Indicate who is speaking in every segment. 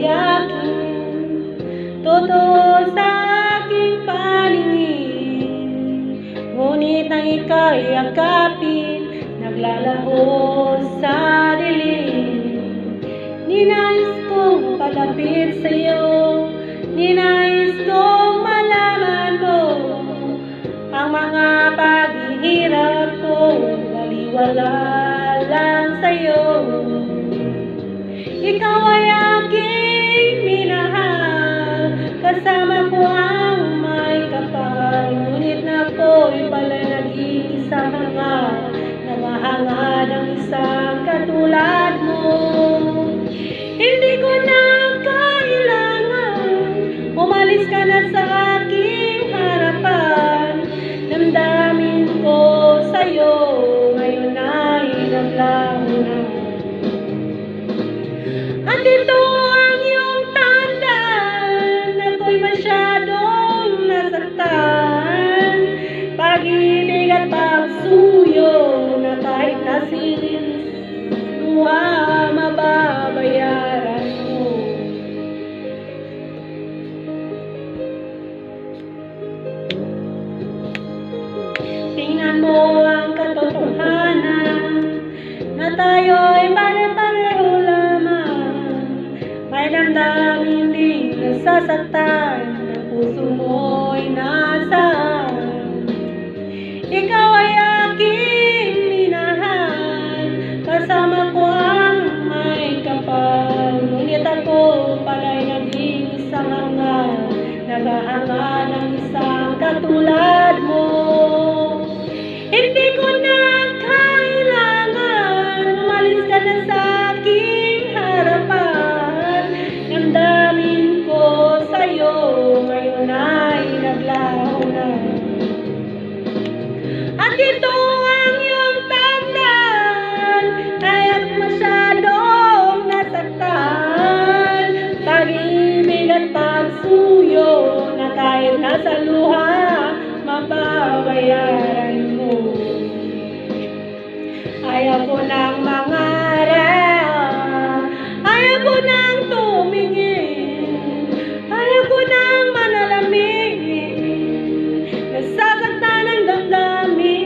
Speaker 1: yakin, totoo sa aking paningin. Ngunit nang ika'y yakapin, naglalaho sa dilim. Ninais kong palapit sa'yo, ninais kong malaman mo ang mga paghihirap ko, baliwala lang sa'yo. Ikaw ay aking minahal, kasama ko ang may kapal. Ngunit ako'y pala'y nag-iisa hanga, namahanga ng isang katulad mo. Hindi ko na kailangan, umalis ka na sa aking harapan. Damdamin ko sa'yo, ngayon ay naglaho na. At ito ang iyong tanda, ako'y masyadong nasaktan. Pag-ibig at pagsuyo na kahit nasin luha, mababayaran mo. Tingnan mo ang katotohanan na tayo'y pare-pareho lamang. May damdamin din nasasaktan, ang puso mo'y nasaan. Ikaw ay aking minahal, kasama ko ang may kapal. Ngunit ako pala'y naging isang hanga, naghahanga ng isang katulad mo. Hindi ko na kailangan, umalis ka na sa aking harapan. Damdamin ko sa'yo, ngayon ay naglaho na. At ito ang iyong tandaan, kaya't masyadong nasaktan. Pag-ibig at pagsuyo na kahit nasa luha, mababayaran mo. Ayaw ko ng mangarap, ayaw ko ng tumingin, ayaw ko ng manalamin, nasasaktan ang damdamin.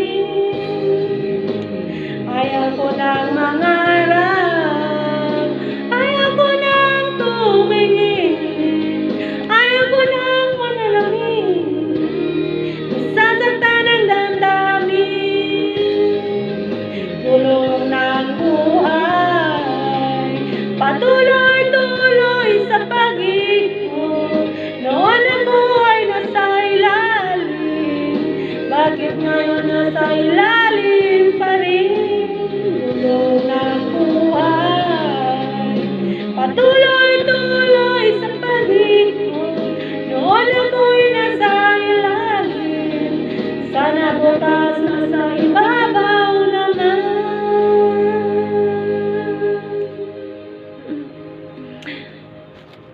Speaker 1: Ayaw ko ng mangarap, ayaw ko ng tumingin, ayaw ko ng manalamin, nasasaktan ang damdamin. Tulong ng buhay, patuloy-tuloy sa pag-ikot. Noon ako ay nasa ilalim, bakit ngayon nasa ilalim?